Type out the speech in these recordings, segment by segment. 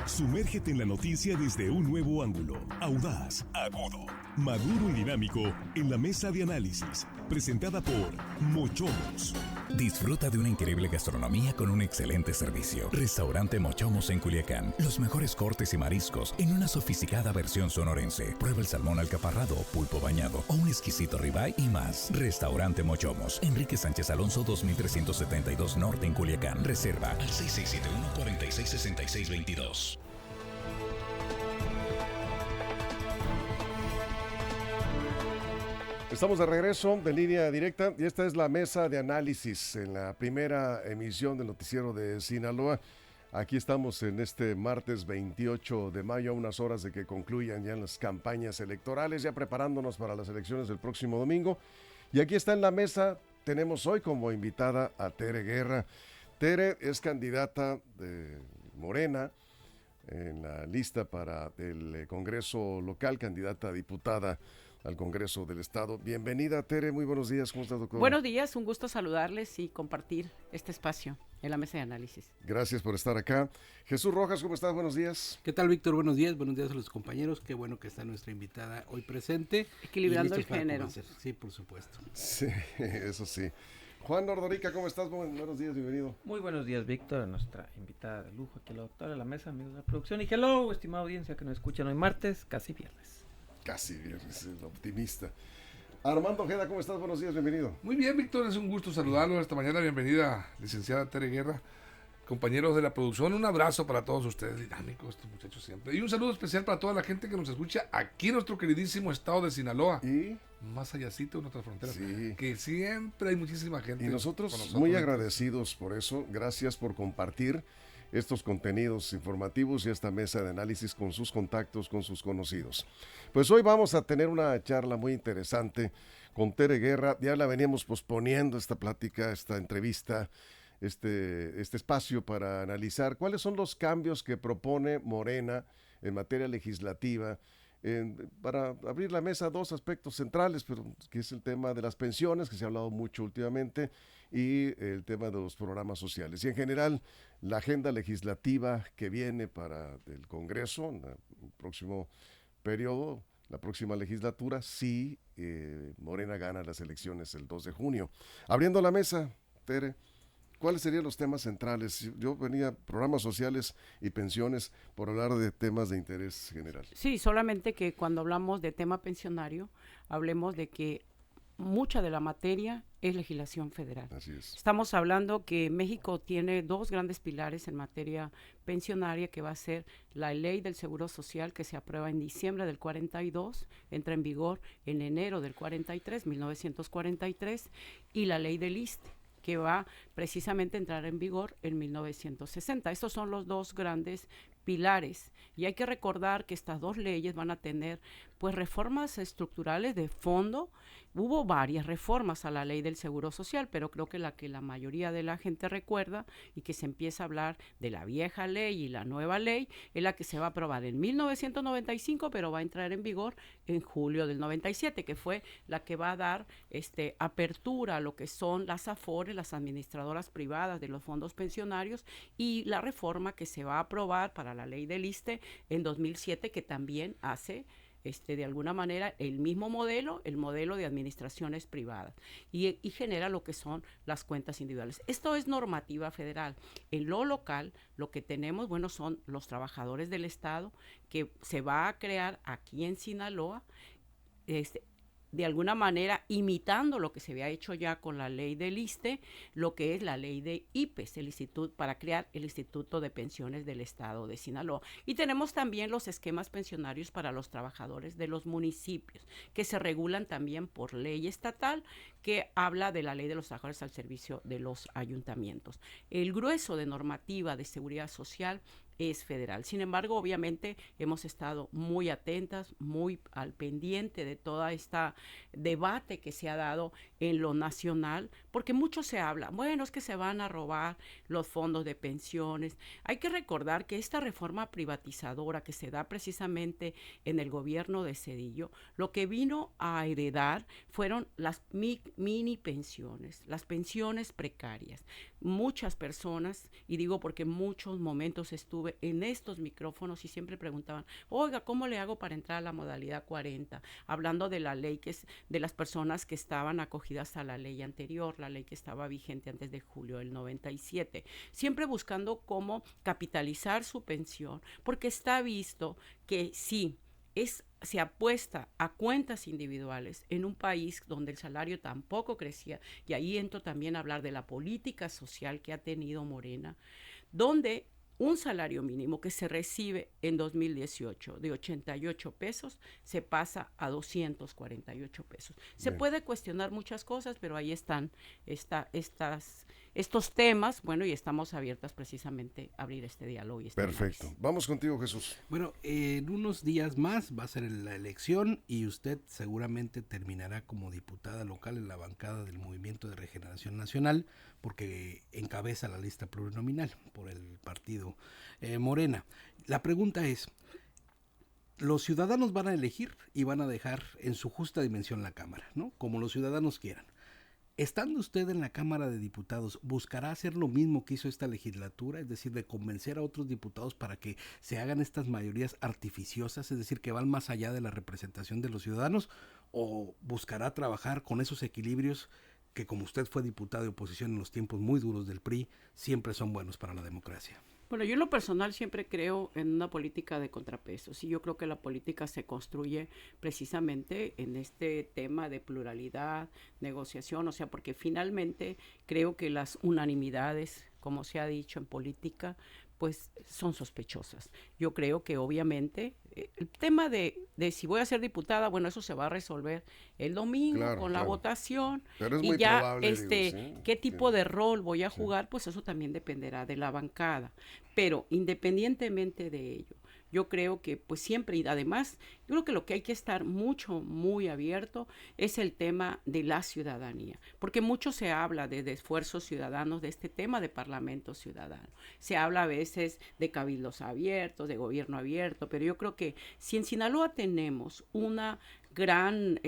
Sumérgete en la noticia desde un nuevo ángulo, audaz, agudo, maduro y dinámico en la mesa de análisis, presentada por Mochomos. Disfruta de una increíble gastronomía con un excelente servicio. Restaurante Mochomos en Culiacán. Los mejores cortes y mariscos en una sofisticada versión sonorense. Prueba el salmón alcaparrado, pulpo bañado o un exquisito ribeye y más. Restaurante Mochomos. Enrique Sánchez Alonso 2372 Norte en Culiacán. Reserva al 6671-466622. Estamos de regreso de Línea Directa y esta es la mesa de análisis en la primera emisión del noticiero de Sinaloa. Aquí estamos en este martes 28 de mayo, a unas horas de que concluyan ya las campañas electorales, ya preparándonos para las elecciones del próximo domingo. Y aquí está en la mesa, tenemos hoy como invitada a Tere Guerra. Tere es candidata de Morena en la lista para el Congreso local, candidata a diputada al Congreso del Estado. Bienvenida, Tere, muy buenos días, ¿cómo estás, doctor? Buenos días, un gusto saludarles y compartir este espacio en la mesa de análisis. Gracias por estar acá. Jesús Rojas, ¿cómo estás? Buenos días. ¿Qué tal, Víctor? Buenos días a los compañeros. Qué bueno que está nuestra invitada hoy presente. Equilibrando el género. Sí, por supuesto. Sí, eso sí. Juan Ordorica, ¿cómo estás? Buenos días, bienvenido. Muy buenos días, Víctor, a nuestra invitada de lujo, aquí la doctora de la mesa, amigos de la producción. Y hello, estimada audiencia que nos escuchan hoy martes, casi viernes. Casi viernes, el optimista. Armando Ojeda, ¿cómo estás? Buenos días, bienvenido. Muy bien, Víctor, es un gusto saludarlos esta mañana. Bienvenida, licenciada Tere Guerra, compañeros de la producción. Un abrazo para todos ustedes, dinámicos, estos muchachos siempre. Y un saludo especial para toda la gente que nos escucha aquí en nuestro queridísimo estado de Sinaloa. Y más allácito de nuestras fronteras. Sí. Que siempre hay muchísima gente. Y nosotros muy agradecidos por eso. Gracias por compartir estos contenidos informativos y esta mesa de análisis con sus contactos, con sus conocidos. Pues hoy vamos a tener una charla muy interesante con Tere Guerra. Ya la veníamos posponiendo esta plática, esta entrevista, este espacio para analizar cuáles son los cambios que propone Morena en materia legislativa. Para abrir la mesa, dos aspectos centrales, pero que es el tema de las pensiones, que se ha hablado mucho últimamente, y el tema de los programas sociales. Y en general, la agenda legislativa que viene para el Congreso en el próximo periodo, la próxima legislatura, si Morena gana las elecciones el 2 de junio. Abriendo la mesa, Tere, ¿cuáles serían los temas centrales? Yo venía programas sociales y pensiones por hablar de temas de interés general. Sí, solamente que cuando hablamos de tema pensionario, hablemos de que mucha de la materia es legislación federal. Así es. Estamos hablando que México tiene dos grandes pilares en materia pensionaria, que va a ser la ley del Seguro Social, que se aprueba en diciembre del 42, entra en vigor en enero del 43, 1943, y la ley del ISSSTE, que va precisamente a entrar en vigor en 1960. Estos son los dos grandes pilares, y hay que recordar que estas dos leyes van a tener pues reformas estructurales de fondo. Hubo varias reformas a la ley del Seguro Social, pero creo que la mayoría de la gente recuerda y que se empieza a hablar de la vieja ley y la nueva ley, es la que se va a aprobar en 1995, pero va a entrar en vigor en julio del 97, que fue la que va a dar apertura a lo que son las AFORES, las administradoras privadas de los fondos pensionarios, y la reforma que se va a aprobar para la ley del ISSSTE en 2007, que también hace de alguna manera el mismo modelo, el modelo de administraciones privadas, y genera lo que son las cuentas individuales. Esto es normativa federal. En lo local, lo que tenemos, bueno, son los trabajadores del Estado, que se va a crear aquí en Sinaloa, de alguna manera imitando lo que se había hecho ya con la ley del ISSSTE, lo que es la ley de IPES, el instituto, para crear el Instituto de Pensiones del Estado de Sinaloa. Y tenemos también los esquemas pensionarios para los trabajadores de los municipios, que se regulan también por ley estatal, que habla de la ley de los trabajadores al servicio de los ayuntamientos. El grueso de normativa de seguridad social es federal. Sin embargo, obviamente hemos estado muy atentas, muy al pendiente de toda esta debate que se ha dado en lo nacional, porque mucho se habla, bueno, es que se van a robar los fondos de pensiones. Hay que recordar que esta reforma privatizadora que se da precisamente en el gobierno de Zedillo, lo que vino a heredar fueron las mini pensiones, las pensiones precarias. Muchas personas, y digo porque en muchos momentos estuve estuve en estos micrófonos y siempre preguntaban, oiga, ¿cómo le hago para entrar a la modalidad 40? Hablando de la ley que es de las personas que estaban acogidas a la ley anterior, la ley que estaba vigente antes de julio del 97, siempre buscando cómo capitalizar su pensión, porque está visto que sí, se apuesta a cuentas individuales en un país donde el salario tampoco crecía, y ahí entro también a hablar de la política social que ha tenido Morena, donde un salario mínimo que se recibe en 2018 de 88 pesos se pasa a 248 pesos. Se puede cuestionar muchas cosas, pero ahí están estos temas, bueno, y estamos abiertas precisamente a abrir este diálogo. Y Perfecto. análisis. Vamos contigo, Jesús. Bueno, en unos días más va a ser la elección y usted seguramente terminará como diputada local en la bancada del Movimiento de Regeneración Nacional, porque encabeza la lista plurinominal por el partido Morena. La pregunta es, los ciudadanos van a elegir y van a dejar en su justa dimensión la Cámara, ¿no? Como los ciudadanos quieran. Estando usted en la Cámara de Diputados, ¿buscará hacer lo mismo que hizo esta legislatura? Es decir, de convencer a otros diputados para que se hagan estas mayorías artificiosas, es decir, que van más allá de la representación de los ciudadanos, ¿o buscará trabajar con esos equilibrios que, como usted fue diputado de oposición en los tiempos muy duros del PRI, siempre son buenos para la democracia? Bueno, yo en lo personal siempre creo en una política de contrapesos y yo creo que la política se construye precisamente en este tema de pluralidad, negociación, o sea, porque finalmente creo que las unanimidades, como se ha dicho en política, pues son sospechosas. Yo creo que obviamente el tema de si voy a ser diputada, bueno, eso se va a resolver el domingo con la votación. Pero es y muy ya probable, digo, ¿sí? qué tipo de rol voy a jugar, pues eso también dependerá de la bancada. Pero independientemente de ello, yo creo que pues siempre, y además, yo creo que lo que hay que estar muy abierto es el tema de la ciudadanía, porque mucho se habla de esfuerzos ciudadanos, de este tema de parlamento ciudadano. Se habla a veces de cabildos abiertos, de gobierno abierto, pero yo creo que si en Sinaloa tenemos una gran,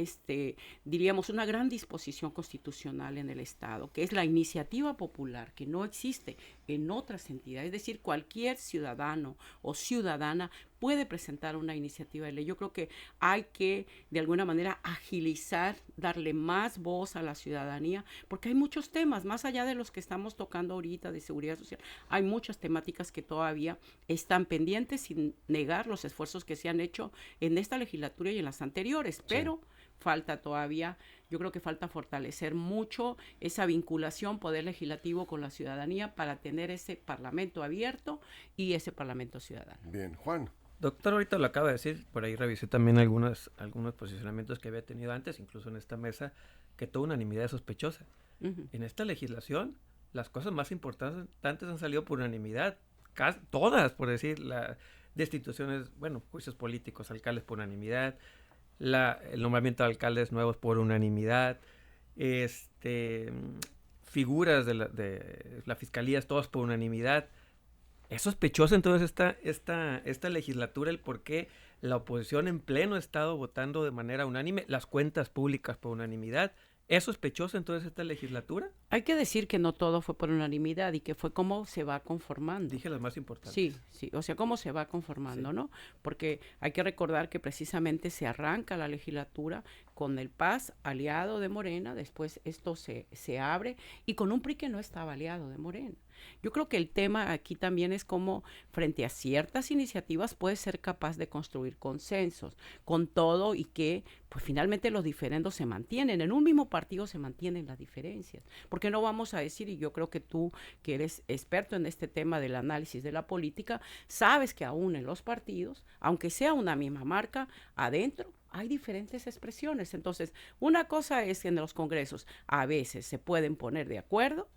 diríamos, una gran disposición constitucional en el Estado, que es la iniciativa popular, que no existe en otras entidades, es decir, cualquier ciudadano o ciudadana puede presentar una iniciativa de ley. Yo creo que hay que, de alguna manera, agilizar, darle más voz a la ciudadanía, porque hay muchos temas, más allá de los que estamos tocando ahorita de seguridad social, hay muchas temáticas que todavía están pendientes, sin negar los esfuerzos que se han hecho en esta legislatura y en las anteriores, pero falta todavía, yo creo que falta fortalecer mucho esa vinculación poder legislativo con la ciudadanía para tener ese parlamento abierto y ese parlamento ciudadano. Bien, Juan. Doctor, ahorita lo acaba de decir, por ahí revisé también algunos posicionamientos que había tenido antes, incluso en esta mesa, que toda unanimidad es sospechosa. En esta legislación, las cosas más importantes han salido por unanimidad, todas, por decir, destituciones, bueno, juicios políticos, alcaldes por unanimidad, el nombramiento de alcaldes nuevos por unanimidad, figuras de la fiscalía, todas por unanimidad. Es sospechosa entonces esta legislatura, el por qué la oposición en pleno estado votando de manera unánime, las cuentas públicas por unanimidad. ¿Es sospechosa entonces esta legislatura? Hay que decir que no todo fue por unanimidad y que fue cómo se va conformando. Dije las más importantes. Sí, o sea, cómo se va conformando, ¿no? Porque hay que recordar que precisamente se arranca la legislatura con el PAS aliado de Morena, después esto se abre y con un PRI que no estaba aliado de Morena. Yo creo que el tema aquí también es cómo frente a ciertas iniciativas puede ser capaz de construir consensos con todo y que pues finalmente los diferendos se mantienen. En un mismo partido se mantienen las diferencias. Porque no vamos a decir, y yo creo que tú que eres experto en este tema del análisis de la política, sabes que aún en los partidos, aunque sea una misma marca, adentro hay diferentes expresiones. Entonces, una cosa es que en los congresos a veces se pueden poner de acuerdo,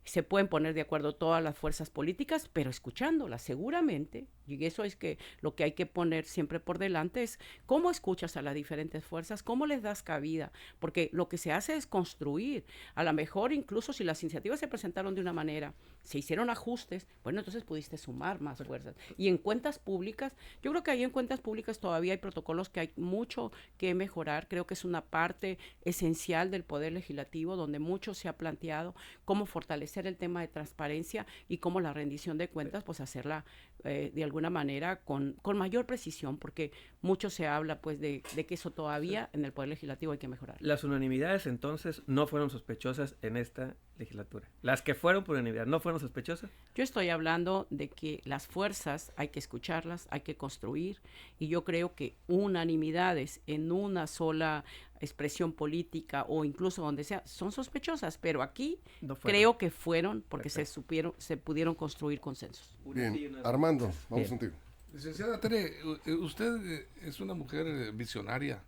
se pueden poner de acuerdo todas las fuerzas políticas, pero escuchándolas seguramente, y eso es que lo que hay que poner siempre por delante es cómo escuchas a las diferentes fuerzas, cómo les das cabida, porque lo que se hace es construir. A lo mejor incluso si las iniciativas se presentaron de una manera, se hicieron ajustes, bueno, entonces pudiste sumar más fuerzas. Y en cuentas públicas, yo creo que ahí en cuentas públicas todavía hay protocolos que hay mucho que mejorar, creo que es una parte esencial del poder legislativo donde mucho se ha planteado cómo fortalecer el tema de transparencia y cómo la rendición de cuentas, pues hacerla de alguna manera con mayor precisión, porque mucho se habla pues de que eso todavía en el Poder Legislativo hay que mejorar. Las unanimidades entonces no fueron sospechosas en esta legislatura. Las que fueron por unanimidad no fueron sospechosas. Yo estoy hablando de que las fuerzas hay que escucharlas, hay que construir, y yo creo que unanimidades en una sola expresión política o incluso donde sea son sospechosas, pero aquí creo que fueron porque se pudieron construir consensos. Bien, Armando, vamos contigo. Licenciada Tere, usted es una mujer visionaria,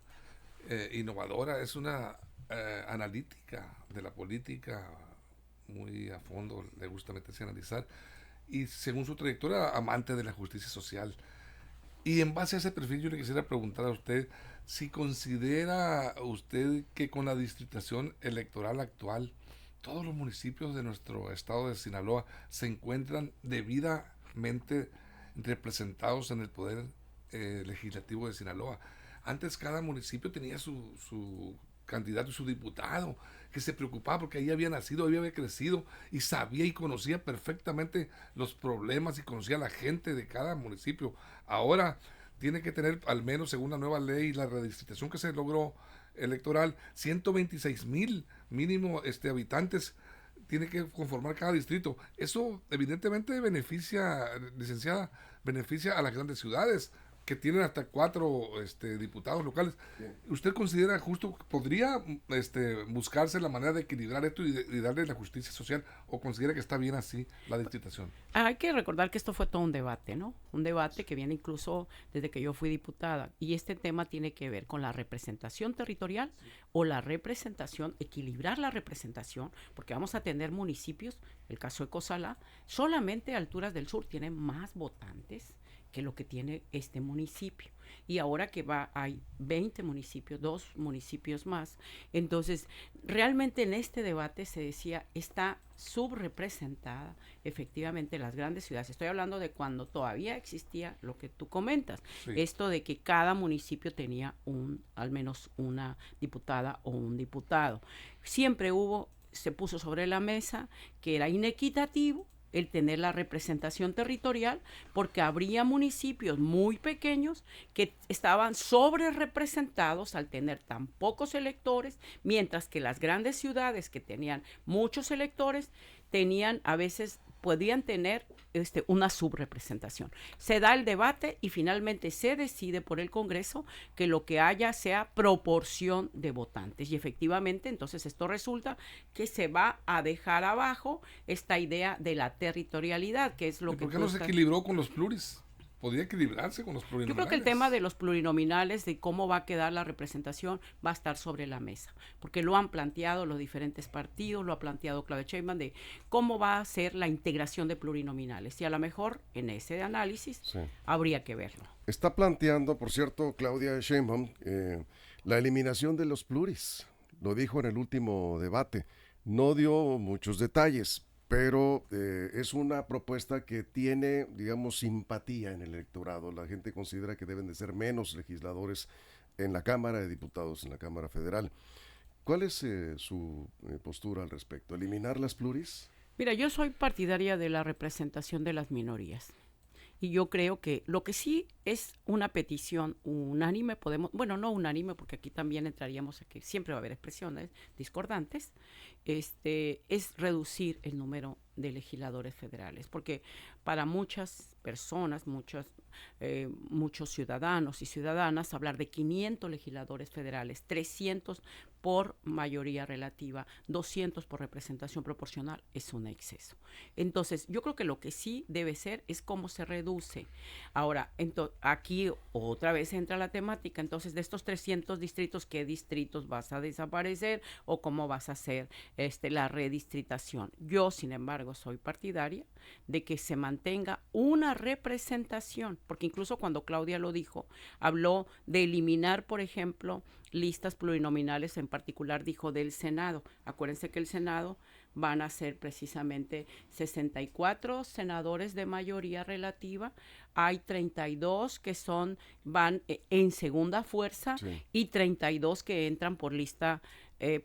innovadora, es una analítica de la política, muy a fondo, le gusta meterse a analizar, y según su trayectoria, amante de la justicia social. Y en base a ese perfil yo le quisiera preguntar a usted si considera usted que con la distritación electoral actual, todos los municipios de nuestro estado de Sinaloa se encuentran debidamente representados en el poder legislativo de Sinaloa. Antes cada municipio tenía su candidato y su diputado, que se preocupaba porque ahí había nacido, ahí había crecido y sabía y conocía perfectamente los problemas y conocía a la gente de cada municipio. Ahora tiene que tener, al menos según la nueva ley, la redistritación que se logró electoral, 126,000 mínimo habitantes tiene que conformar cada distrito. Eso evidentemente beneficia, licenciada, beneficia a las grandes ciudades que tienen hasta 4 diputados locales. Bien. ¿Usted considera justo, podría buscarse la manera de equilibrar esto y darle la justicia social, o considera que está bien así la distritación? Hay que recordar que esto fue todo un debate, ¿no? Un debate que viene incluso desde que yo fui diputada, y este tema tiene que ver con la representación territorial o la representación, equilibrar la representación, porque vamos a tener municipios, el caso de Cozalá, solamente Alturas del Sur tienen más votantes que lo que tiene este municipio. Y ahora que hay 20 municipios, 2 municipios más. Entonces, realmente en este debate se decía, está subrepresentada efectivamente las grandes ciudades. Estoy hablando de cuando todavía existía lo que tú comentas. Sí. Esto de que cada municipio tenía al menos una diputada o un diputado. Siempre se puso sobre la mesa que era inequitativo el tener la representación territorial, porque habría municipios muy pequeños que estaban sobre representados al tener tan pocos electores, mientras que las grandes ciudades que tenían muchos electores podían tener una subrepresentación. Se da el debate y finalmente se decide por el Congreso que lo que haya sea proporción de votantes. Y efectivamente, entonces esto resulta que se va a dejar abajo esta idea de la territorialidad, que es lo que... ¿Por qué no se equilibró con los pluris? ¿Podría equilibrarse con los plurinominales? Yo creo que el tema de los plurinominales, de cómo va a quedar la representación, va a estar sobre la mesa, porque lo han planteado los diferentes partidos, lo ha planteado Claudia Sheinbaum, de cómo va a ser la integración de plurinominales, y a lo mejor en ese análisis habría que verlo. Está planteando, por cierto, Claudia Sheinbaum, la eliminación de los pluris, lo dijo en el último debate, no dio muchos detalles, pero es una propuesta que tiene, digamos, simpatía en el electorado. La gente considera que deben de ser menos legisladores en la Cámara de Diputados, en la Cámara Federal. ¿Cuál es su postura al respecto? ¿Eliminar las pluris? Mira, yo soy partidaria de la representación de las minorías. Y yo creo que lo que sí es una petición unánime, no unánime, porque aquí también entraríamos a que siempre va a haber expresiones discordantes, es reducir el número de legisladores federales, porque para muchas personas, muchos ciudadanos y ciudadanas, hablar de 500 legisladores federales, 300 por mayoría relativa, 200 por representación proporcional, es un exceso. Entonces, yo creo que lo que sí debe ser es cómo se reduce. Ahora, aquí otra vez entra la temática, entonces, de estos 300 distritos, ¿qué distritos vas a desaparecer o cómo vas a hacer la redistritación? Yo, sin embargo, soy partidaria de que se mantenga una representación, porque incluso cuando Claudia lo dijo, habló de eliminar, por ejemplo, listas plurinominales, en particular dijo del Senado. Acuérdense que el Senado van a ser precisamente 64 senadores de mayoría relativa, hay 32 que van en segunda fuerza, sí, y 32 que entran por lista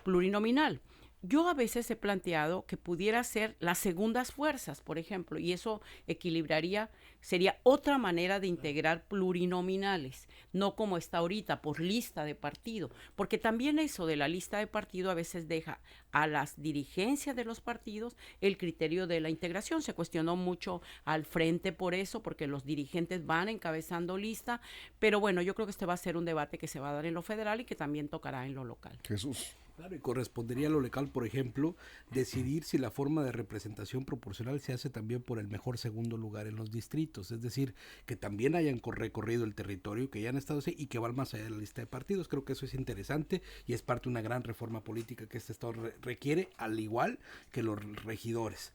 plurinominal. Yo a veces he planteado que pudiera ser las segundas fuerzas, por ejemplo, y eso equilibraría sería otra manera de integrar plurinominales, no como está ahorita, por lista de partido, porque también eso de la lista de partido a veces deja a las dirigencias de los partidos el criterio de la integración. Se cuestionó mucho al frente por eso, porque los dirigentes van encabezando lista, pero bueno, yo creo que este va a ser un debate que se va a dar en lo federal y que también tocará en lo local. Jesús. Claro, y correspondería a lo local, por ejemplo, decidir si la forma de representación proporcional se hace también por el mejor segundo lugar en los distritos, es decir, que también hayan recorrido el territorio, que hayan estado así y que van más allá de la lista de partidos. Creo que eso es interesante y es parte de una gran reforma política que este estado requiere, al igual que los regidores.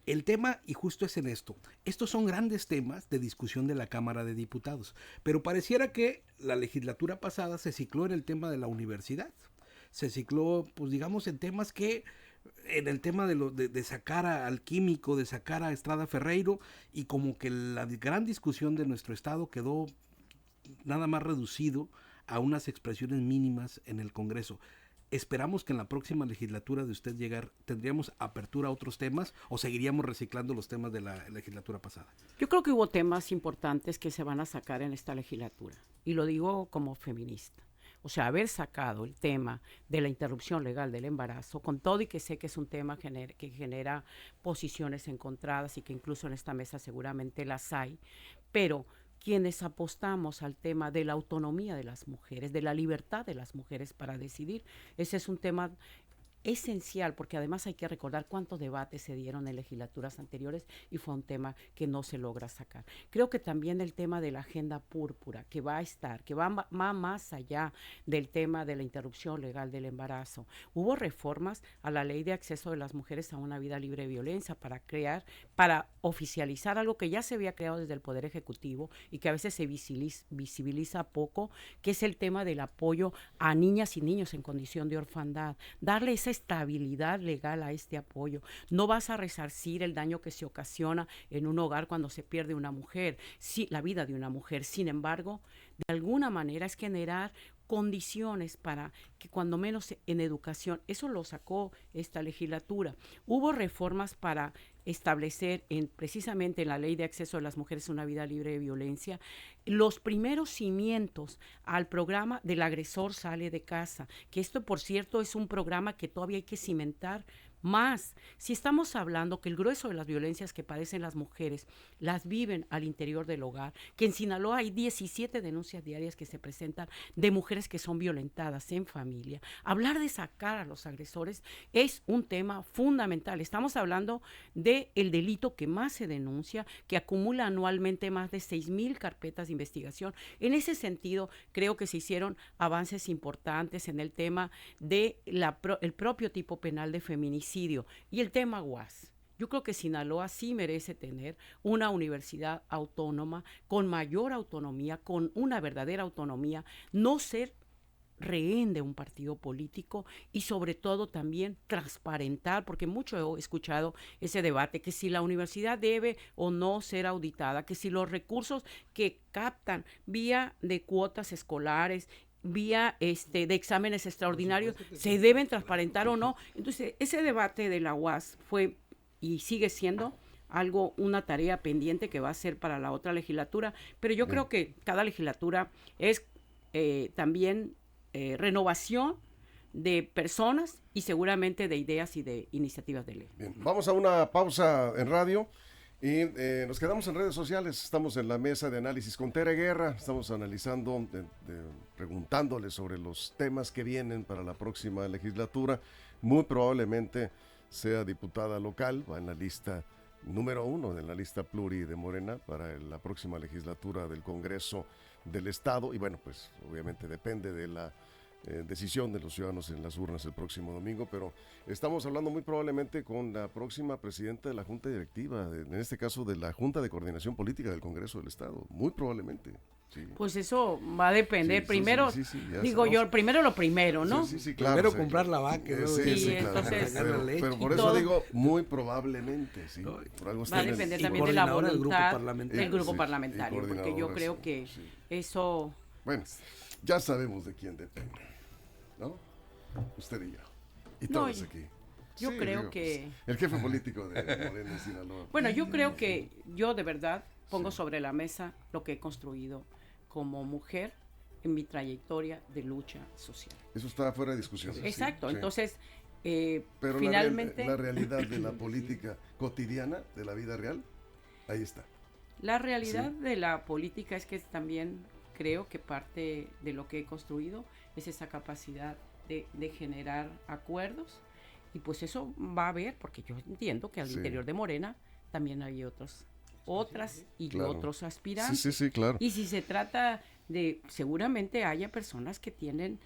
El tema, y justo es en esto, estos son grandes temas de discusión de la Cámara de Diputados, pero pareciera que la legislatura pasada se cicló en el tema de la universidad. Se cicló, pues digamos, en temas que, en el tema de sacar al químico, de sacar a Estrada Ferreiro, y como que la gran discusión de nuestro estado quedó nada más reducido a unas expresiones mínimas en el Congreso. ¿Esperamos que en la próxima legislatura de usted llegar, tendríamos apertura a otros temas o seguiríamos reciclando los temas de la legislatura pasada? Yo creo que hubo temas importantes que se van a sacar en esta legislatura, y lo digo como feminista. O sea, haber sacado el tema de la interrupción legal del embarazo, con todo y que sé que es un tema que genera posiciones encontradas y que incluso en esta mesa seguramente las hay, pero quienes apostamos al tema de la autonomía de las mujeres, de la libertad de las mujeres para decidir, ese es un tema esencial, porque además hay que recordar cuántos debates se dieron en legislaturas anteriores y fue un tema que no se logra sacar. Creo que también el tema de la agenda púrpura, que va a estar, que va más allá del tema de la interrupción legal del embarazo. Hubo reformas a la ley de acceso de las mujeres a una vida libre de violencia para oficializar algo que ya se había creado desde el Poder Ejecutivo y que a veces se visibiliza poco, que es el tema del apoyo a niñas y niños en condición de orfandad. Darle esa estabilidad legal a este apoyo. No vas a resarcir el daño que se ocasiona en un hogar cuando se pierde una mujer, la vida de una mujer. Sin embargo, de alguna manera es generar condiciones para que cuando menos en educación, eso lo sacó esta legislatura. Hubo reformas para establecer precisamente en la ley de acceso de las mujeres a una vida libre de violencia, los primeros cimientos al programa del agresor sale de casa, que esto por cierto es un programa que todavía hay que cimentar más. Si estamos hablando que el grueso de las violencias que padecen las mujeres las viven al interior del hogar, que en Sinaloa hay 17 denuncias diarias que se presentan de mujeres que son violentadas en familia, hablar de sacar a los agresores es un tema fundamental. Estamos hablando de el delito que más se denuncia, que acumula anualmente más de 6,000 carpetas de investigación. En ese sentido, creo que se hicieron avances importantes en el tema de el propio tipo penal de feminicidio y el tema UAS. Yo creo que Sinaloa sí merece tener una universidad autónoma, con mayor autonomía, con una verdadera autonomía, no ser rehén de un partido político y sobre todo también transparentar, porque mucho he escuchado ese debate, que si la universidad debe o no ser auditada, que si los recursos que captan vía de cuotas escolares, vía de exámenes extraordinarios, se deben transparentar o no. Entonces, ese debate de la UAS fue y sigue siendo una tarea pendiente que va a ser para la otra legislatura, pero yo creo que cada legislatura es también renovación de personas y seguramente de ideas y de iniciativas de ley. Bien, vamos a una pausa en radio. Y nos quedamos en redes sociales, estamos en la mesa de análisis con Tere Guerra, estamos analizando, preguntándole sobre los temas que vienen para la próxima legislatura. Muy probablemente sea diputada local, va en la lista número 1, en la lista pluri de Morena para la próxima legislatura del Congreso del Estado. Y bueno, pues obviamente depende de la decisión de los ciudadanos en las urnas el próximo domingo, pero estamos hablando muy probablemente con la próxima presidenta de la Junta Directiva, en este caso de la Junta de Coordinación Política del Congreso del Estado, muy probablemente. Sí. Pues eso va a depender. Sí, primero, digo yo, primero lo primero, ¿no? Sí, claro. Primero comprar la vaca. Entonces, pero por eso digo, muy probablemente, sí. Por algo va a depender también de la voluntad del grupo parlamentario, porque yo creo que eso... Bueno, ya sabemos de quién depende, ¿no? Usted y yo. Y todos aquí. Yo creo que... El jefe político de Morena, Sinaloa. Bueno, yo creo que yo de verdad pongo sobre la mesa lo que he construido como mujer en mi trayectoria de lucha social. Eso está fuera de discusión. Exacto, Sí. entonces, Pero finalmente... la realidad de la política cotidiana, de la vida real, ahí está. La realidad de la política es que también creo que parte de lo que he construido es esa capacidad de generar acuerdos, y pues eso va a haber, porque yo entiendo que al interior de Morena también hay otras y claro. otros aspirantes. Sí, claro. Y si se trata de, seguramente haya personas que tienen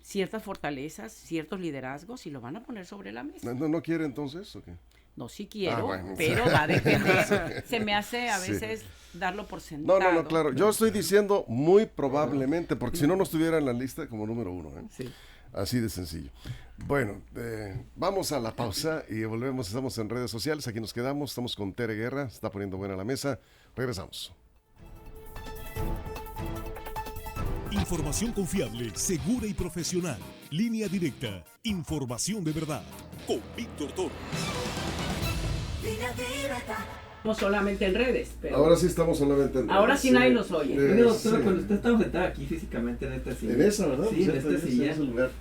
ciertas fortalezas, ciertos liderazgos, y lo van a poner sobre la mesa. ¿No quiere entonces o qué? No, sí quiero, bueno. pero va a depender. Se me hace a veces darlo por sentado. No, claro. Yo estoy diciendo muy probablemente, porque si no estuviera en la lista como número 1. Sí. Así de sencillo. Bueno, vamos a la pausa y volvemos. Estamos en redes sociales, aquí nos quedamos. Estamos con Tere Guerra, se está poniendo buena la mesa. Regresamos. Información confiable, segura y profesional. Línea directa. Información de verdad. Con Víctor Torres. No solamente en redes, pero Ahora sí estamos solamente en... ahora sí nadie nos oye. Mire, doctora, sí. cuando usted estaba sentada aquí físicamente en esta silla. En esa, ¿verdad? Sí, en esta silla. ese lugar.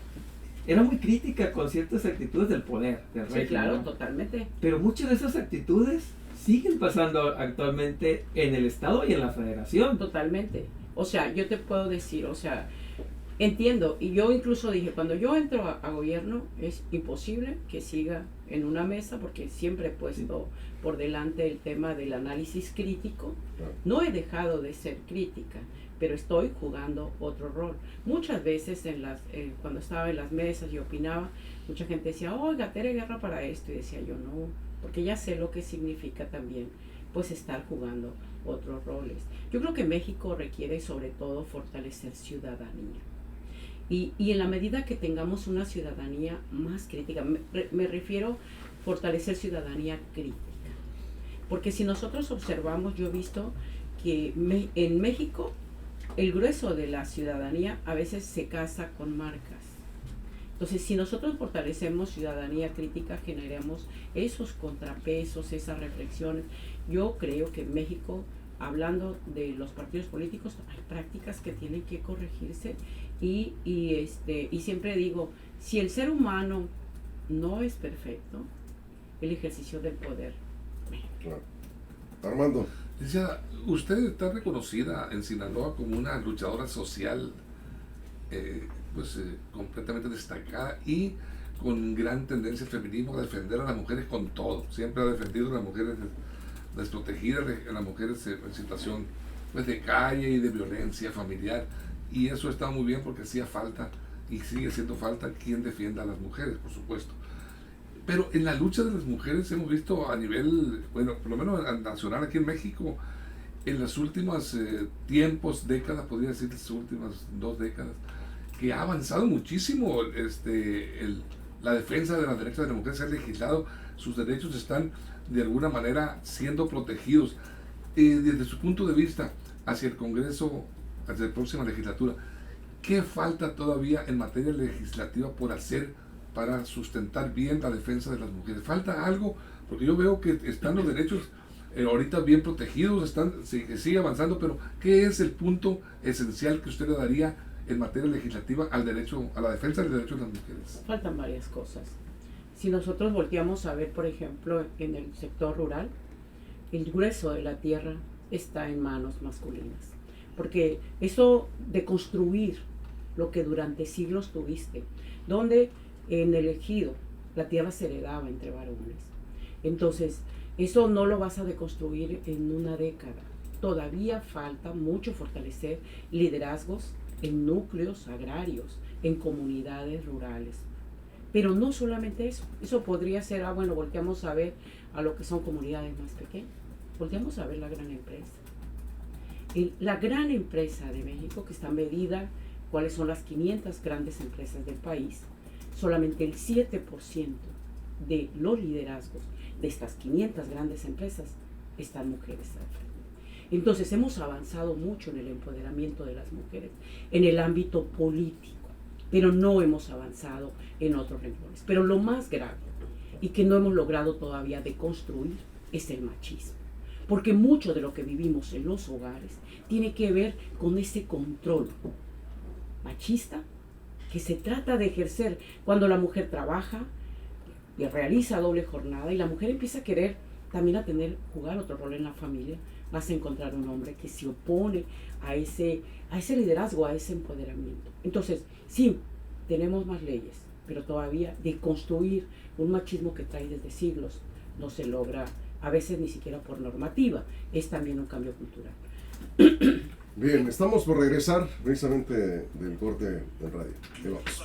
Era muy crítica con ciertas actitudes del poder, del Sí, régimen, claro, ¿no? totalmente. Pero muchas de esas actitudes siguen pasando actualmente en el Estado y en la Federación. Totalmente. O sea, yo te puedo decir, o sea, entiendo, y yo incluso dije, cuando yo entro a gobierno, es imposible que siga en una mesa, porque siempre he puesto por delante el tema del análisis crítico. No he dejado de ser crítica, pero estoy jugando otro rol. Muchas veces cuando estaba en las mesas y opinaba, mucha gente decía, oiga, Tere Guerra para esto, y decía yo, no, porque ya sé lo que significa también, pues, estar jugando otros roles. Yo creo que México requiere sobre todo fortalecer ciudadanía. Y en la medida que tengamos una ciudadanía más crítica, me refiero fortalecer ciudadanía crítica. Porque si nosotros observamos, yo he visto que en México el grueso de la ciudadanía a veces se casa con marcas. Entonces, si nosotros fortalecemos ciudadanía crítica, generamos esos contrapesos, esas reflexiones. Yo creo que en México, hablando de los partidos políticos, hay prácticas que tienen que corregirse y siempre digo, si el ser humano no es perfecto, el ejercicio del poder. Claro. Armando. Licenciada, usted está reconocida en Sinaloa como una luchadora social completamente destacada y con gran tendencia al feminismo, a defender a las mujeres con todo. Siempre ha defendido a las mujeres desprotegidas, a las mujeres en situación de calle y de violencia familiar. Y eso está muy bien porque hacía falta y sigue haciendo falta quien defienda a las mujeres, por supuesto. Pero en la lucha de las mujeres hemos visto a nivel, bueno, por lo menos nacional aquí en México, en los últimos tiempos, décadas, podría decir las últimas 2 décadas, que ha avanzado muchísimo la defensa de los derechos de la mujer. Se ha legislado, sus derechos están de alguna manera siendo protegidos. Desde su punto de vista, hacia el Congreso, hacia la próxima legislatura, ¿qué falta todavía en materia legislativa por hacer para sustentar bien la defensa de las mujeres? ¿Falta algo? Porque yo veo que están los derechos ahorita bien protegidos, sigue avanzando, pero ¿qué es el punto esencial que usted le daría en materia legislativa a la defensa del derecho de las mujeres? Faltan varias cosas. Si nosotros volteamos a ver, por ejemplo, en el sector rural, el grueso de la tierra está en manos masculinas. Porque eso de construir lo que durante siglos tuviste, donde en el ejido la tierra se heredaba entre varones. Entonces, eso no lo vas a deconstruir en una década. Todavía falta mucho fortalecer liderazgos en núcleos agrarios, en comunidades rurales. Pero no solamente eso podría ser, volteamos a ver a lo que son comunidades más pequeñas, volteamos a ver la gran empresa. La gran empresa de México, que está medida, cuáles son las 500 grandes empresas del país, solamente el 7% de los liderazgos de estas 500 grandes empresas están mujeres al frente. Entonces hemos avanzado mucho en el empoderamiento de las mujeres en el ámbito político, pero no hemos avanzado en otros renglones. Pero lo más grave y que no hemos logrado todavía deconstruir es el machismo. Porque mucho de lo que vivimos en los hogares tiene que ver con ese control machista que se trata de ejercer cuando la mujer trabaja y realiza doble jornada y la mujer empieza a querer también jugar otro rol en la familia. Vas a encontrar un hombre que se opone a ese liderazgo, a ese empoderamiento. Entonces, sí, tenemos más leyes, pero todavía de construir un machismo que trae desde siglos no se logra, a veces ni siquiera por normativa, es también un cambio cultural. Bien, estamos por regresar precisamente del corte del radio. Ahí vamos.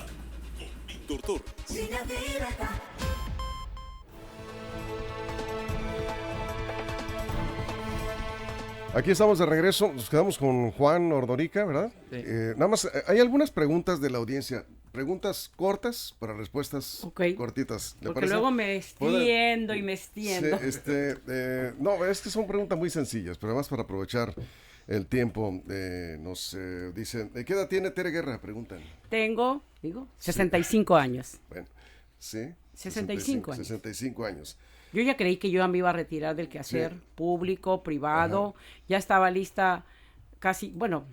Víctor Torres. Aquí estamos de regreso, nos quedamos con Juan Ordorica, ¿verdad? Sí. Nada más, hay algunas preguntas de la audiencia, preguntas cortas para respuestas cortitas. ¿Le Porque parece? luego me extiendo y me extiendo. Sí, no, es que son preguntas muy sencillas, pero además para aprovechar el tiempo, nos dicen, ¿qué edad tiene Tere Guerra? Preguntan. Tengo, 65 años. Bueno, sí. 65 años. 65 años. Yo ya creí que yo me iba a retirar del quehacer público, privado. Ajá. Ya estaba lista casi, bueno,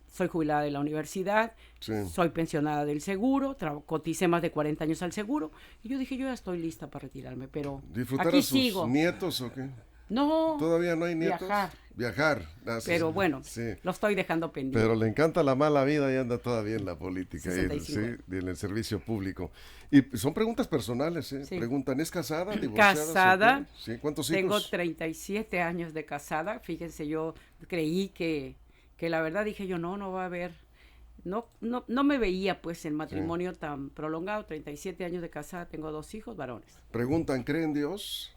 soy jubilada de la universidad, soy pensionada del seguro, coticé más de 40 años al seguro. Y yo dije, yo ya estoy lista para retirarme, pero ¿disfrutar aquí a sus sigo. nietos o qué? No. ¿Todavía no hay nietos? Viajar. Pero bueno, lo estoy dejando pendiente. Pero le encanta la mala vida y anda todavía en la política y en el servicio público. Y son preguntas personales, ¿eh? Sí. Preguntan, ¿es casada, divorciada? Casada. ¿Sí? ¿Cuántos hijos? Tengo 37 años de casada. Fíjense, yo creí que la verdad dije yo, no va a haber. No me veía pues en matrimonio tan prolongado. 37 años de casada, tengo 2 hijos varones. Preguntan, ¿cree en Dios?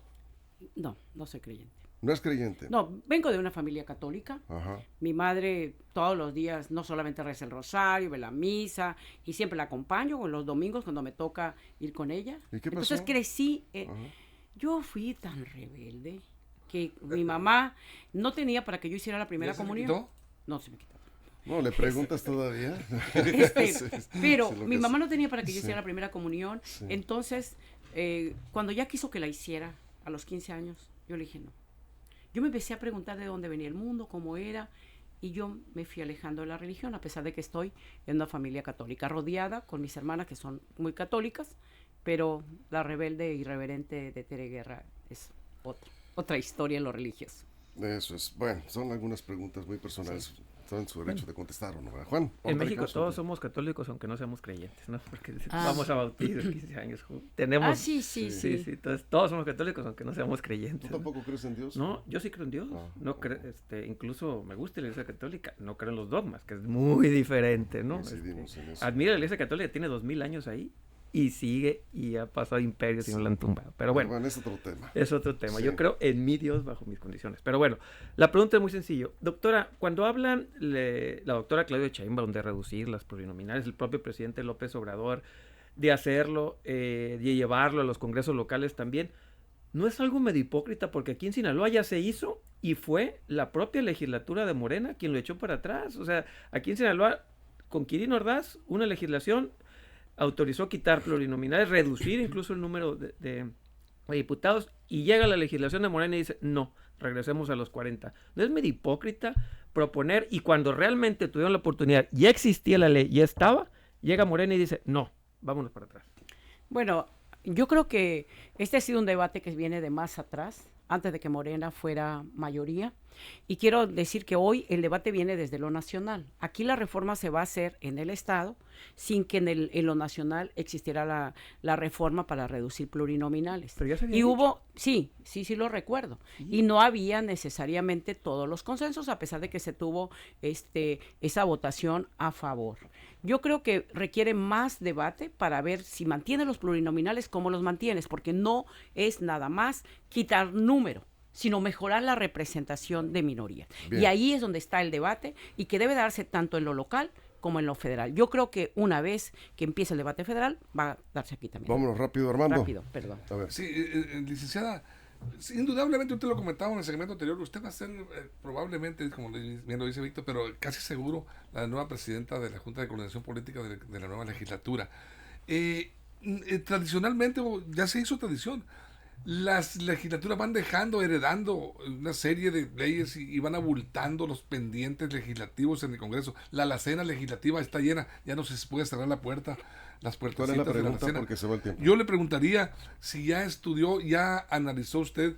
No soy creyente. ¿No es creyente? No, vengo de una familia católica. Ajá. Mi madre todos los días no solamente reza el rosario, ve la misa y siempre la acompaño los domingos cuando me toca ir con ella. ¿Y qué pasó? Entonces crecí. Yo fui tan rebelde que mi mamá no tenía para que yo hiciera la primera comunión. ¿No? No se me quitó. No, ¿le preguntas todavía? Pero mi mamá no tenía para que yo hiciera la primera comunión. Sí. Entonces, cuando ya quiso que la hiciera a los 15 años, yo le dije no. Yo me empecé a preguntar de dónde venía el mundo, cómo era, y yo me fui alejando de la religión, a pesar de que estoy en una familia católica, rodeada con mis hermanas que son muy católicas, pero la rebelde e irreverente de Tere Guerra es otra historia en lo religioso. Eso es. Bueno, son algunas preguntas muy personales. Sí. Están en su derecho de contestar o no, ¿verdad? Juan. En México todos somos católicos aunque no seamos creyentes, ¿no? Porque vamos a bautizos 15 años. Tenemos... Sí. Entonces todos somos católicos aunque no seamos creyentes. ¿Tú tampoco crees en Dios? No, yo sí creo en Dios. No incluso me gusta la Iglesia Católica. No creo en los dogmas, que es muy diferente, ¿no? Admiro la Iglesia Católica, tiene 2000 años ahí. Y sigue y ha pasado imperios y no la han tumbado. Pero bueno, es otro tema. Es otro tema. Sí. Yo creo en mi Dios bajo mis condiciones. Pero bueno, la pregunta es muy sencilla. Doctora, cuando hablan la doctora Claudia Sheinbaum de reducir las plurinominales, el propio presidente López Obrador de hacerlo, de llevarlo a los congresos locales también, ¿no es algo medio hipócrita? Porque aquí en Sinaloa ya se hizo y fue la propia legislatura de Morena quien lo echó para atrás. O sea, aquí en Sinaloa, con Quirino Ordaz, una legislación autorizó quitar plurinominales, reducir incluso el número de diputados, y llega la legislación de Morena y dice, no, regresemos a los 40. ¿No es medio hipócrita proponer, y cuando realmente tuvieron la oportunidad, ya existía la ley, ya estaba, llega Morena y dice, no, vámonos para atrás? Bueno, yo creo que este ha sido un debate que viene de más atrás, antes de que Morena fuera mayoría. Y quiero decir que hoy el debate viene desde lo nacional. Aquí la reforma se va a hacer en el Estado sin que en lo nacional existiera la reforma para reducir plurinominales. Pero ya se había y dicho. Hubo, sí lo recuerdo. Sí. Y no había necesariamente todos los consensos, a pesar de que se tuvo esa votación a favor. Yo creo que requiere más debate para ver si mantienes los plurinominales, cómo los mantienes, porque no es nada más quitar número, sino mejorar la representación de minorías. Bien. Y ahí es donde está el debate y que debe darse tanto en lo local como en lo federal. Yo creo que una vez que empiece el debate federal, va a darse aquí también. Vámonos rápido, Armando. Rápido, perdón. A ver. Sí, licenciada, indudablemente usted lo comentaba en el segmento anterior, usted va a ser probablemente, como bien lo dice Víctor, pero casi seguro la nueva presidenta de la Junta de Coordinación Política de la nueva legislatura. Tradicionalmente, ya se hizo tradición, las legislaturas van heredando una serie de leyes y van abultando los pendientes legislativos en el Congreso. La alacena legislativa está llena, ya no se puede cerrar las ¿Cuál puertas. es la pregunta? Porque se va el tiempo. Yo le preguntaría si ya estudió, ya analizó usted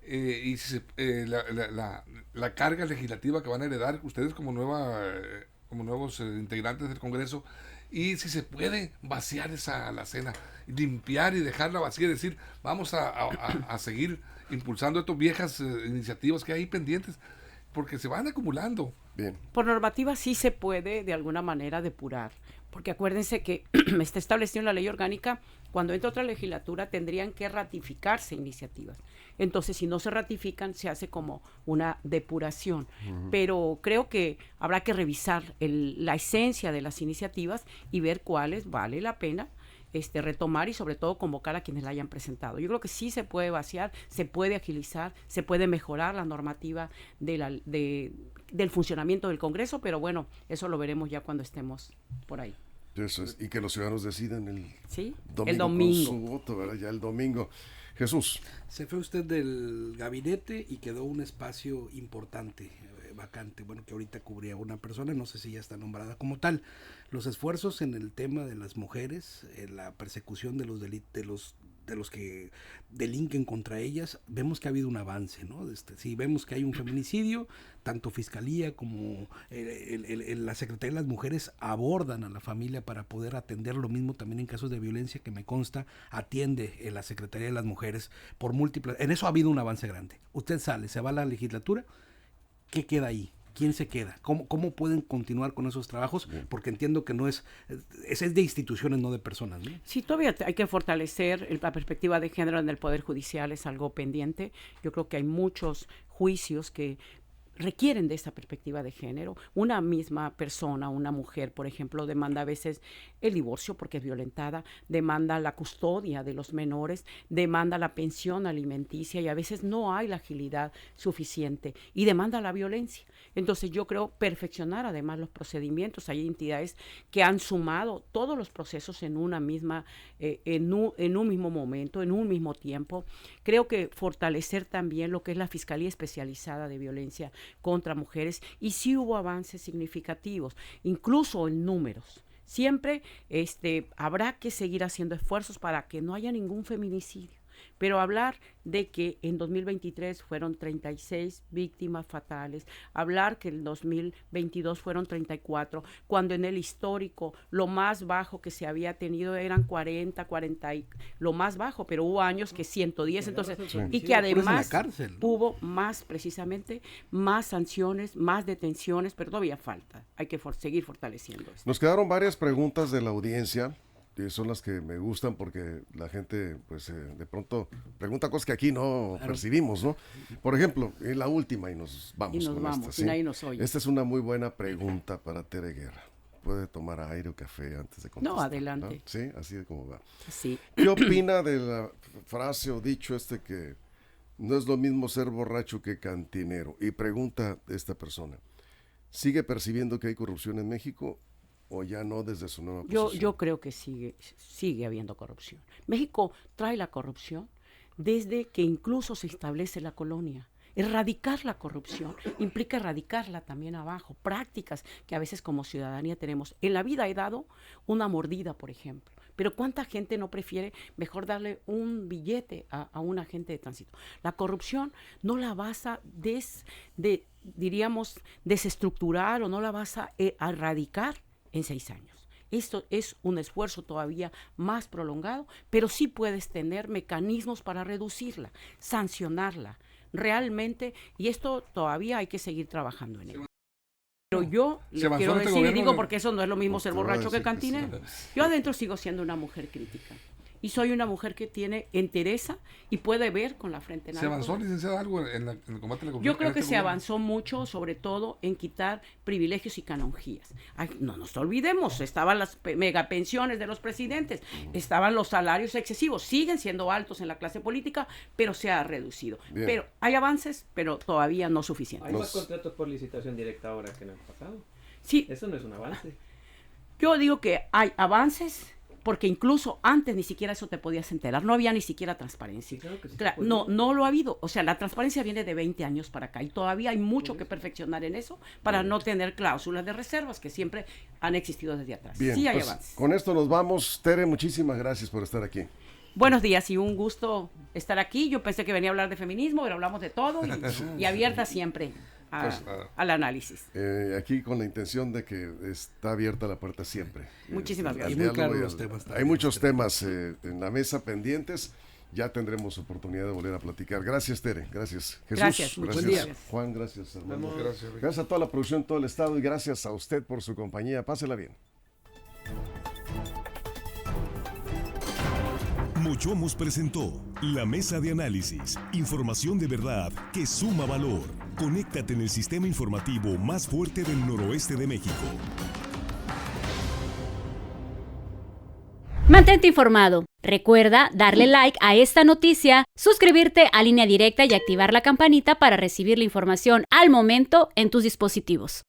y si la carga legislativa que van a heredar ustedes como nuevos integrantes del Congreso, y si se puede vaciar esa alacena, limpiar y dejarla vacía, es decir, vamos a seguir impulsando estas viejas iniciativas que hay pendientes, porque se van acumulando. Bien. Por normativa sí se puede de alguna manera depurar, porque acuérdense que está establecido en la ley orgánica, cuando entra otra legislatura tendrían que ratificarse iniciativas. Entonces, si no se ratifican, se hace como una depuración. Pero creo que habrá que revisar la esencia de las iniciativas y ver cuáles vale la pena retomar y sobre todo convocar a quienes la hayan presentado. Yo creo que sí se puede vaciar, se puede agilizar, se puede mejorar la normativa del funcionamiento del Congreso, pero bueno, eso lo veremos ya cuando estemos por ahí. Eso es, y que los ciudadanos decidan el el domingo. Con su voto, ¿verdad? Ya el domingo. Jesús. Se fue usted del gabinete y quedó un espacio importante, vacante, bueno, que ahorita cubría una persona, no sé si ya está nombrada como tal. Los esfuerzos en el tema de las mujeres, en la persecución de los delitos, de los que delinquen contra ellas, vemos que ha habido un avance, ¿no? Si vemos que hay un feminicidio, tanto Fiscalía como la Secretaría de las Mujeres abordan a la familia para poder atender lo mismo también en casos de violencia, que me consta atiende la Secretaría de las Mujeres por múltiples, en eso ha habido un avance grande. Usted sale, se va a la legislatura, ¿qué queda ahí? ¿Quién se queda? ¿Cómo pueden continuar con esos trabajos? Porque entiendo que no es de instituciones, no de personas, ¿no? Sí, todavía hay que fortalecer la perspectiva de género en el Poder Judicial, es algo pendiente. Yo creo que hay muchos juicios que requieren de esta perspectiva de género. Una misma persona, una mujer, por ejemplo, demanda a veces el divorcio porque es violentada, demanda la custodia de los menores, demanda la pensión alimenticia y a veces no hay la agilidad suficiente y demanda la violencia. Entonces yo creo perfeccionar además los procedimientos. Hay entidades que han sumado todos los procesos en una misma, en un mismo momento, en un mismo tiempo. Creo que fortalecer también lo que es la Fiscalía Especializada de Violencia contra Mujeres, y sí hubo avances significativos, incluso en números. Siempre habrá que seguir haciendo esfuerzos para que no haya ningún feminicidio. Pero hablar de que en 2023 fueron 36 víctimas fatales, hablar que en 2022 fueron 34, cuando en el histórico lo más bajo que se había tenido eran 40, lo más bajo, pero hubo años que 110, entonces, y que además hubo más, precisamente, más sanciones, más detenciones, pero todavía falta, hay que seguir fortaleciendo esto. Nos quedaron varias preguntas de la audiencia. Son las que me gustan porque la gente pues de pronto pregunta cosas que aquí no percibimos, ¿no? Por ejemplo, la última y nos vamos esta. ¿Sí? Nadie nos oye. Esta es una muy buena pregunta para Tere Guerra. Puede tomar aire o café antes de contestar. No, adelante. ¿No? Sí, así es como va. Sí. ¿Qué opina de la frase o dicho que no es lo mismo ser borracho que cantinero? Y pregunta esta persona, ¿sigue percibiendo que hay corrupción en México o ya no desde su nueva posición? Yo creo que sigue habiendo corrupción. México trae la corrupción desde que incluso se establece la colonia. Erradicar la corrupción implica erradicarla también abajo. Prácticas que a veces como ciudadanía tenemos. En la vida he dado una mordida, por ejemplo. Pero ¿cuánta gente no prefiere mejor darle un billete a un agente de tránsito? La corrupción no la vas a desestructurar o no la vas a erradicar en 6 años. Esto es un esfuerzo todavía más prolongado, pero sí puedes tener mecanismos para reducirla, sancionarla realmente, y esto todavía hay que seguir trabajando en ello. Pero yo les quiero decir, y digo porque eso no es lo mismo ser borracho que cantinero. Yo adentro sigo siendo una mujer crítica. Y soy una mujer que tiene entereza y puede ver con la frente en alto. ¿Se avanzó, licenciada, algo en el combate a la corrupción? Yo creo que se avanzó mucho, sobre todo en quitar privilegios y canonjías. Ay, no nos olvidemos, estaban las megapensiones de los presidentes, estaban los salarios excesivos, siguen siendo altos en la clase política, pero se ha reducido. Bien. Pero hay avances, pero todavía no suficientes. Hay más contratos por licitación directa ahora que en el pasado. Sí. Eso no es un avance. Yo digo que hay avances porque incluso antes ni siquiera eso te podías enterar, no había ni siquiera transparencia. Claro que sí, No lo ha habido, o sea, la transparencia viene de 20 años para acá y todavía hay mucho que perfeccionar en eso para no tener cláusulas de reservas que siempre han existido desde atrás. Bien, Sí hay pues, avances. con esto nos vamos. Tere, muchísimas gracias por estar aquí. Buenos días y un gusto estar aquí. Yo pensé que venía a hablar de feminismo, pero hablamos de todo y abierta siempre al análisis. Aquí con la intención de que está abierta la puerta siempre. Muchísimas gracias. Y muy claro los temas Hay muchos temas en la mesa pendientes. Ya tendremos oportunidad de volver a platicar. Gracias, Tere. Gracias, Jesús. Gracias. Buen día. Juan, gracias, hermano. Gracias, Rick. Gracias a toda la producción, todo el estado y gracias a usted por su compañía. Pásela bien. Mochomos presentó la mesa de análisis. Información de verdad que suma valor. Conéctate en el sistema informativo más fuerte del noroeste de México. Mantente informado. Recuerda darle like a esta noticia, suscribirte a Línea Directa y activar la campanita para recibir la información al momento en tus dispositivos.